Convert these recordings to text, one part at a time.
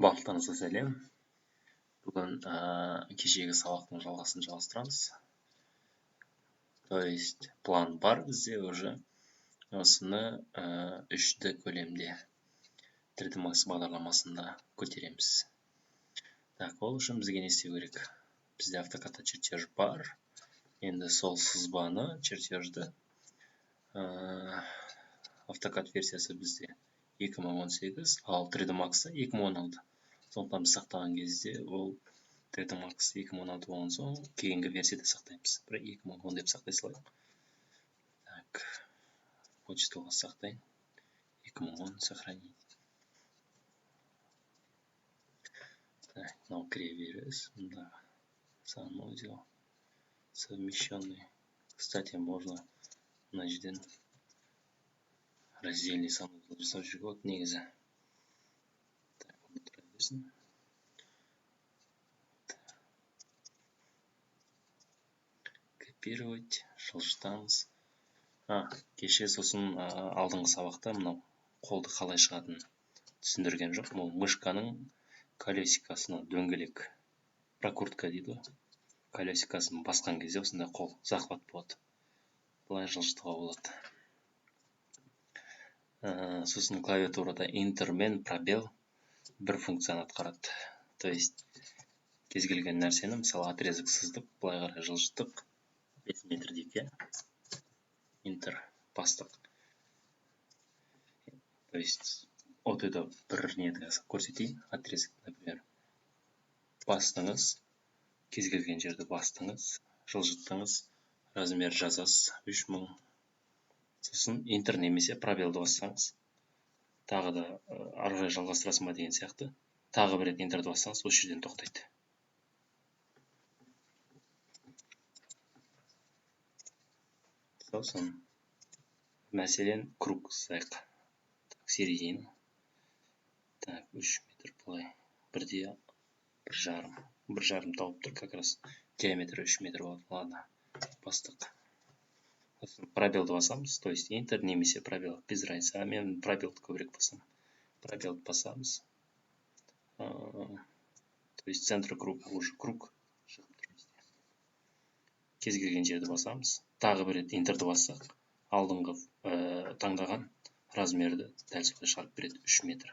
Барлықтарыңызға сәлем. Бүгін кешегі сабақтың жалғасын жалғастырамыз. То есть план бар бізде уже. Осыны 3D көлемде 3D Max бағдарламасында көтереміз. Так, ол үшін бізге не істеу керек? Бізде автокадта чертеж бар. Енді сол сызбаны, чертежді автокад версиясы бізде 2018, ал 3D Max 2016. Сондықтан біз сақтаған кезде ол 3D Max 2016 болған соң кейінгі версияда сақтаймыз. Бірақ 2010 деп сақтай салайық. Так, почтаға сақтайын. 2010 сохранить. Так, мынау кіре беріс. Мында санузел совмещенный. Кстати, можно мына жерден раздельный санузел жасап жүруге болады негізі. Так, отыра берсін. Копировать, жылжытамыз. Кеше сосын алдыңғы сабақта мынау қолды қалай шығатынын түсіндірген жоқ. Бұл мышканың колесикасына дөңгелек прокрутка дейді. Колесикасын басқан кезде осындай қол захват болады. Бұлай жылжытуға болады. Сосын клавиатурада Enter мен пробел бір функцияны атқарады. То есть кез келген нәрсені, мысалы отрезок сыздық, былай қарай жылжыттық. 5 метр дейік. Enter бастық. То есть от это бір неді көрсетейін. Отрезок, например. Бастыңыз, кез келген жерді бастыңыз, жылжыттыңыз, размер жазасыз 3000. Сосын Enter немесе пробелді бассаңыз, тағы да арғай жалғастырасың ба деген сияқты. Тағы бір рет Enterді бассаңыз, осы жерден тоқтайды. Сосын мәселен круг сызайық. Середина. Так, 3 метр былай. Бірде 1,5 тауып тұр, как раз диаметрі 3 метр болады. Ладно, бастық. Пробелді басамыз, то есть Enter немесе пробел, без разницы. Мен пробелді көбірек басам. Пробелді басамыз. То есть центр круга уже круг. Кез келген жерді басамыз. Тағы бір рет Enterді бассақ, алдыңғы таңдаған размерді дәл солай шығарып береді 3 метр.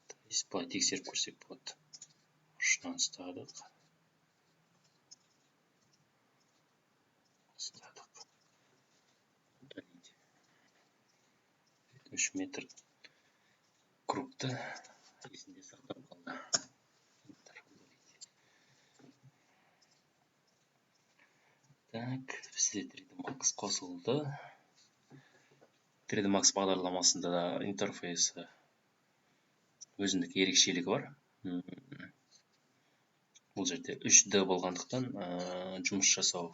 То есть былай тексеріп көрсек болады. Ұшынан ұстадық. 3 метр кругты есінде сақтап қалды. Так, бізде 3D Max қосылды. 3D Max бағдарламасында да интерфейсі өзіндік ерекшелігі бар. Бұл жерде 3D болғандықтан жұмыс жасау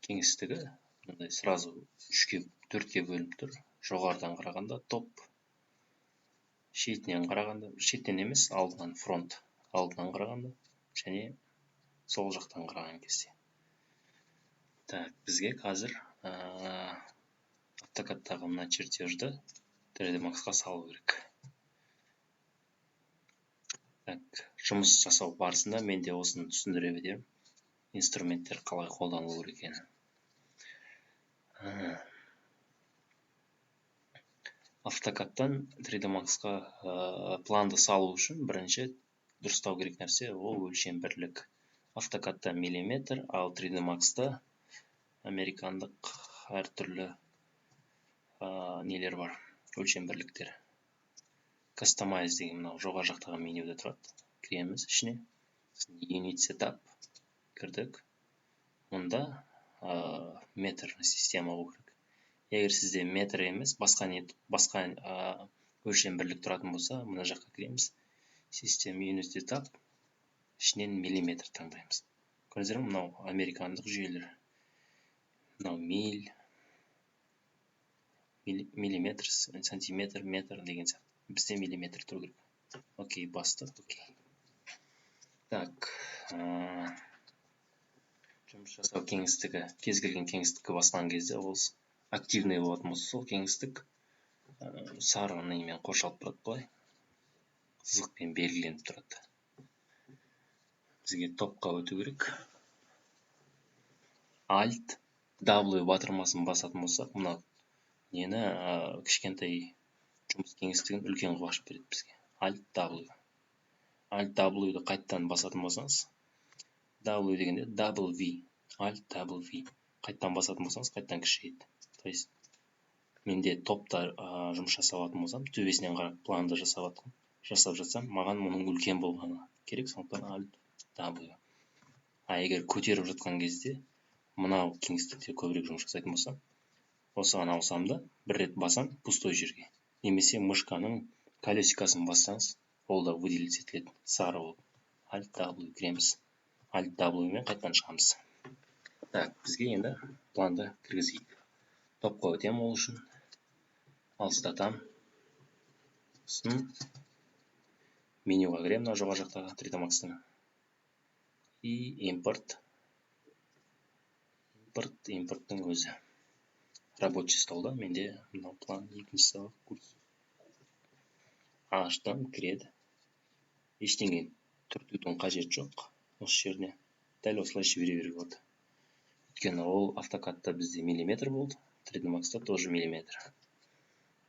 кеңістігі сразу 4-ке бөлініп тұр. Жоғарыдан қарағанда топ, шетінен қарағанда, шеттен емес, алдынан фронт, алдынан қарағанда, және сол жақтан қараған кезде. Так, бізге қазір автокадтағы мына чертежді 3D Max'қа салу керек. Так, жұмыс жасау барысында мен де осыны түсіндіре беремін. Инструменттер қалай қолданылу керек екенін. Автокадтан 3D Max'қа планды салу үшін бірінші дұрыстау керек нәрсе ол өлшем бірлік. Автокадта миллиметр, ал 3D Max'та американдық әртүрлі нелер бар, өлшем бірліктер. Customize деген мынау жоғары жақтағы менюда тұрады. Кіреміз ішіне. Unit Setup кірдік. Мұнда метрлі система болу керек. Егер сізде метр емес, басқа өлшем бірлік тұратын болса, мұна жаққа кіреміз. System Unit Setup, ішінен миллиметр таңдаймыз. Көрдіңіздер ме, мынау американдық жүйелер. Мынау миль, миллиметр, сантиметр, метр деген сияқты. Бізде миллиметр тұру керек. Окей, бастық, окей. Так, жұмыс жасау кеңістігі, кез келген кеңістікке басқан кезде ол активный болатын болса, сол кеңістік сары немен қоршалып тұрады былай. сызықпен белгіленіп тұрады. Бізге топқа өту керек. Alt W батырмасын басатын болсақ, мына нені кішкентай жұмыс кеңістігін үлкен қылып ашып береді бізге. Alt W. Alt W-ды қайттан басатын болсаңыз, W дегенде double V. Alt double V. Қайттан басатын болсаңыз, қайттан кішірейді. То есть, менде топта жұмыс жасаватын болсам, төбесінен қарап планды жасап жатсам, маған мұның үлкен болғаны керек, сондықтан Alt W. Егер көтеріп жатқан кезде, мынау кеңістікте көбірек жұмыс жасайтын болсам, осыған ауысам да, бір рет басам пустой жерге. Немесе мышканың колесикасын бассаңыз, ол да выделить етіледі, сары болып. Alt W кіреміз. Alt W мен қайттан шығамыз. Так, бізге енді планды кіргізейік. Топқа өтем ол үшін. Алыстатам. Менюға кірем, мына жоғары жақтағы 3D Max'тың. И импорт. Импорттың өзі. Рабочий столда менде мынау план екінші сабақ курс. Аштым, кіреді. Ештеңе түртудің қажет жоқ. Осы жерде дәл осылайша бере беруге болады. Өйткені ол автокадта бізде миллиметр болды, 3D Max'та тоже миллиметр.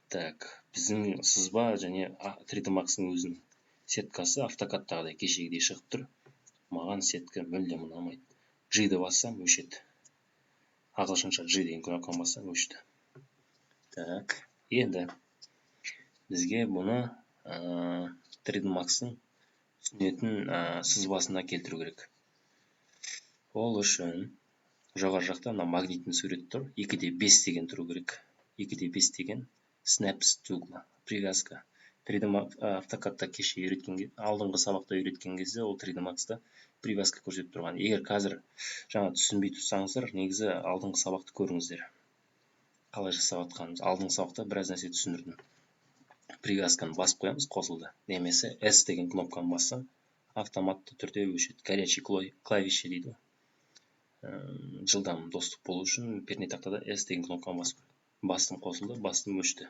Так, біздің сызба және 3D Max'ның өзінің сеткасы автокадтағыдай кешегідей шығып тұр. Маған сетка мүлдем ұнамайды. G-ді бассам өшеді. Ағылшынша G деген кнопканы бассам өшті. Так, енді бізге бұны 3D Max'ның түсінетін сызбасына келтіру керек. Ол үшін жоғары жақта мына магнитный сурет тұр. 2:5 деген тұру керек. 2:5 деген snaps to привязка. 3D автокадта кеше алдыңғы сабақта үйреткен кезде ол 3D Max'та привязка көрсетіп тұрған. Егер қазір жаңа түсінбей тұрсаңыздар, негізі алдыңғы сабақты көріңіздер. Қалай жасап жатқанымыз. Алдыңғы сабақта біраз нәрсе түсіндірдім. Привязканы басып қоямыз, қосылды. Немесе S деген кнопканы бассаң, автоматты түрде өшеді. Горячий клавиші дейді. Жылдам доступ болу үшін пернетақтада S деген кнопканы бастым, қосылды, бастым, өшті.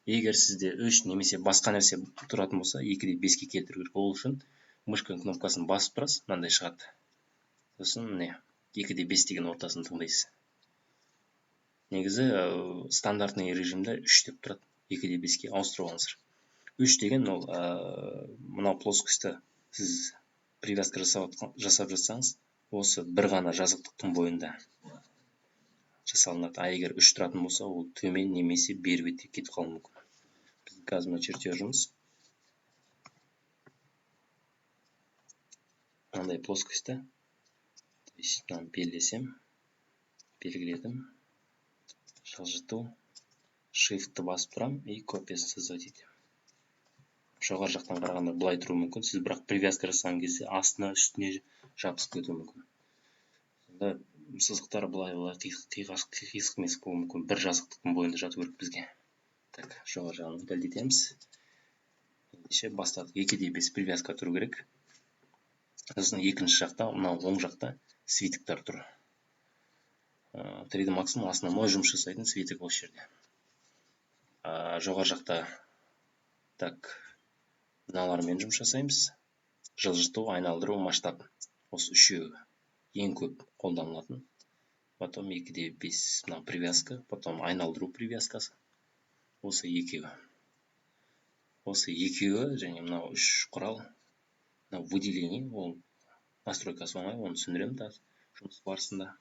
Егер сізде өш немесе басқа нәрсе тұратын болса, 2:5-ке келтіру керек. Ол үшін мышка кнопкасын басып тұрасыз, мынандай шығады. Сосын не 2:5 деген ортасын тыңдайсыз. Негізі стандартный режимде 3 деп тұрады. 2:5-ке ауыстырып алыңыздар. 3 деген ол мынау плоскостьті сіз привязка жасап жатсаңыз, осы бір ғана жазықтықтың бойында жасалынады. Егер 3 тұратын болса, ол төмен немесе бері бетке кетіп қалуы мүмкін. Біз қазір мына чертежіміз мынандай плоскостьті, то есть мынаны белгіледім, жылжыту, shift-ті басып тұрам и копиясын создать етем. Жоғары жақтан қарағанда былай тұру мүмкін, сіз бірақ привязка жасаған кезде астына, үстіне жабысып кетуі мүмкін. Сонда сызықтар былай қиысық болуы мүмкін. Бір жазықтықтың бойында жату керек бізге. Так, жоғары жағын дәлдетеміз. Ендеше бастадық. 2:5 привязка тұру керек. Сосын екінші жақта, мынау оң жақта свитіктер тұр. 3D Max'ның основной жұмыс жасайтын свитік осы жерде. Жоғары жақта так, мыналармен жұмыс жасаймыз. Жылжыту, айналдыру, масштаб. Осы үшеуі ең көп қолданылатын. Потом 2:5 мынау привязка, потом айналдыру привязкасы. Осы екеуі. Осы екеуі және мынау үш құрал. Мынау выделение, ол настройкасы оңай, оны түсіндірем да жұмыс барысында.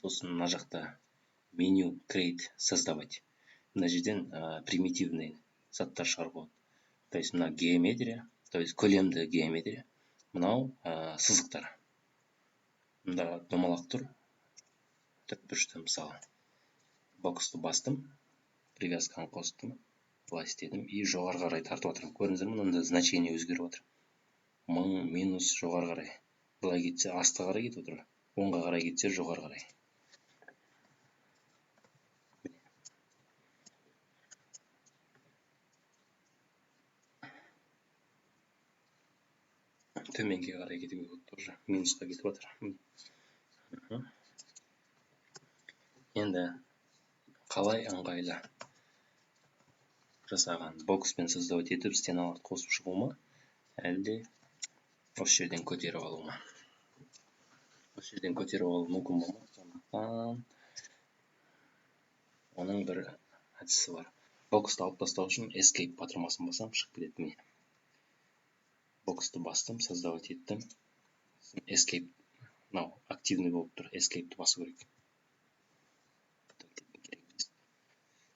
Сосын мына жақта меню create создавать. Мына жерден примитивный заттар шығаруға болады. То есть мына геометрия, то есть көлемді геометрия. Мынау сызықтар. Мында домалақ тұр. Төртбұрышты мысалы. Боксты бастым. Привязканы қостым. Былай істедім. И жоғары қарай тартып отырмын. Көрдіңіздер ме? Мында значение өзгеріп отыр. 1000 минус жоғары қарай. Былай кетсе асты қарай кетіп отыр. Оңға қарай кетсе жоғары қарай. Төменге қарай кетіп отыр. Тоже минусқа кетіп отыр. Енді қалай ыңғайлы? жасаған бокспен создавать етіп стеналарды қосып шығу ма, әлде осы жерден көтеріп алу ма? Осы жерден көтеріп алу мүмкін болмайды, сондықтан оның бір әдісі бар. Боксты алып тастау үшін escape батырмасын бассам шығып кетеді. Міне. Боксты бастым, создавать еттім. Escape, мынау активный болып тұр, escape'ті басу керек.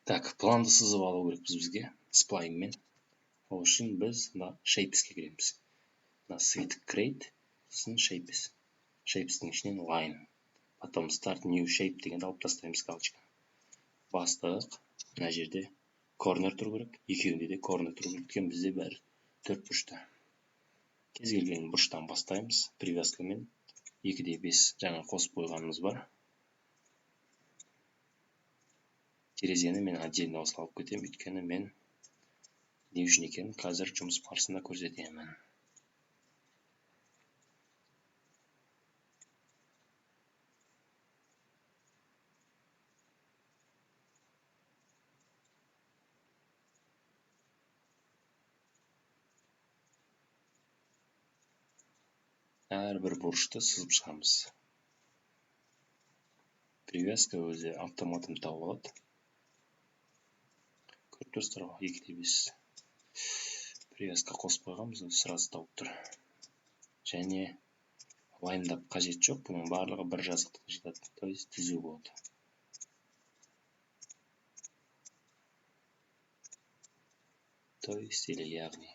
Так, планды сызып алу керек бізге сплайнмен. Ол үшін біз shapes'ке кіреміз. Свит create, сосын shapes. Shapes'тің ішінен line. Потом start new shape дегенді алып тастаймыз галочка. Бастық, мына жерде corner тұру керек. Екеуінде де corner тұру керек. Екен бізде бәрі 4 бұрышта. Кез келген бұрыштан бастаймыз. Привязкамен 2/5 жаңа қосып қойғанымыз бар. Терезені мен отдельно осылай алып кетемін, өйткені мен не үшін екенін қазір жұмыс барысында көрсетемін. Әрбір бұрышты сызып шығамыз. Привязка өзі автоматын тауып алады. Көріп тұрсыздар ғой, 2/5. Привязка қосып қойғанбыз, сразу тауып тұр. Және лайндап қажет жоқ, бұның барлығы бір жазықтыққа жетеді, то есть түзу болады. То есть или яғни.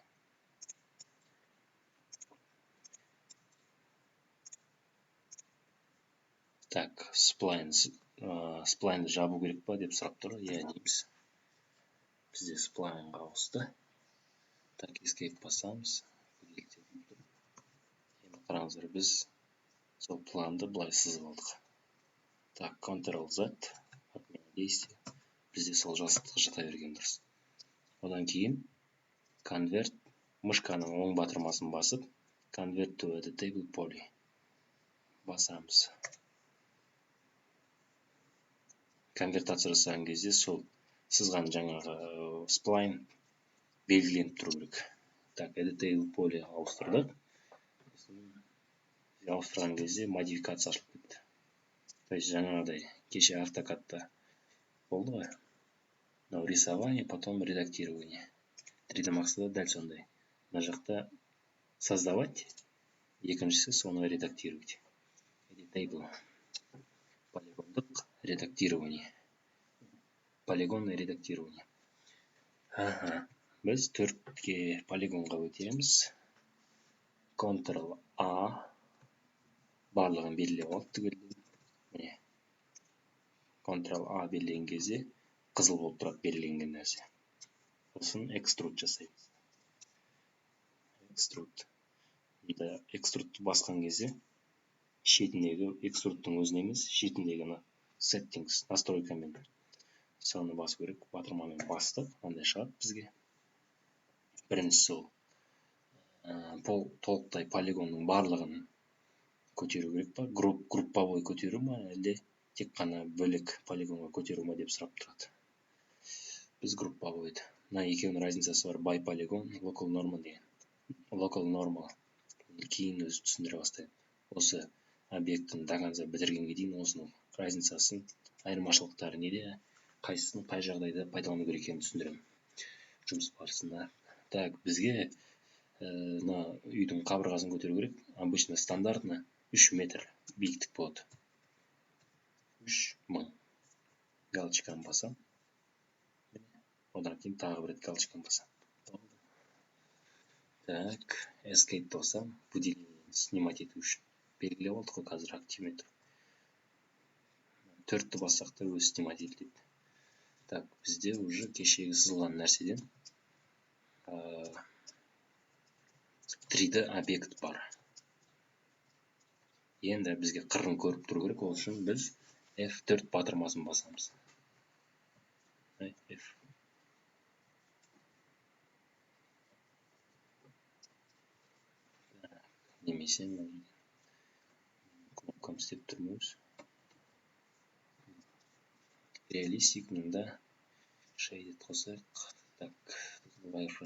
Так, сплайнды жабу керек па деп сұрап тұр. Иә дейміз. Бізде сплайнға ауысты. Так, escape басамыз. Енді қараңыздар, біз сол планды былай сызып алдық. Так, Ctrl-Z, отмена действия. Бізде сол жазықтыққа жата берген дұрыс. Одан кейін convert, мышканың оң батырмасын басып, convert to editable poly басамыз. Конвертация жасаған кезде сол сызған жаңағы сплайн белгіленіп тұру керек. Так, editable poly ауыстырдық. Ауыстырған кезде модификация ашылып кетті. То есть жаңағыдай кеше автокадта болды ғой. Рисование, потом редактирование. 3D Max'та дәл сондай. Мына жақта создавать, екіншісі соны редактировать. Editable. Полигондық редактирование. Полигонное редактирование. Біз 4-ке полигонға өтеміз. Ctrl-A барлығын белгілеп алып түгелдей. Міне. Ctrl-A белгілеген кезде қызыл болып тұрады белгіленген нәрсе. Сосын extrude жасаймыз. Extrude'ті басқан кезде шетіндегі экструдтың өзін емес, шетіндегі settings настройкамен соны басу керек. Батырмамен бастық, ондай шығады бізге. Біріншісі сол толықтай полигонның барлығын көтеру керек па, групповой көтеру ма, әлде тек қана бөлек полигонға көтеру ма деп сұрап тұрады. Біз групповойды. Мына екеуінің разницасы бар, by polygon, local normal деген. Local normal кейін өзі түсіндіре бастайды. Осы объекттің до конца бітіргенге дейін осының разницасын, айырмашылықтары неде, қайсысын қай жағдайда пайдалану керек екенін түсіндіремін жұмыс барысында. Так, бізге үйдің қабырғасын көтеру керек. Обычно стандартны 3 метр биіктік болады. 3000. Галочканы басам. Одан кейін тағы бір рет галочканы басам. Так, escape басам. Выделение снимать ету үшін. Белгілеп алдық қой, қазір активный тұр. 4-ті бассақ та өзі снимать етіледі. Так, бізде уже кешегі сызылған нәрседен 3D объект бар. Енді бізге қырын көріп тұру керек, ол үшін біз F4 батырмасын басамыз. F. Немесе кнопкам істеп тұрмыз. Реалистик, мында шейдет қосайық. Так, давай уже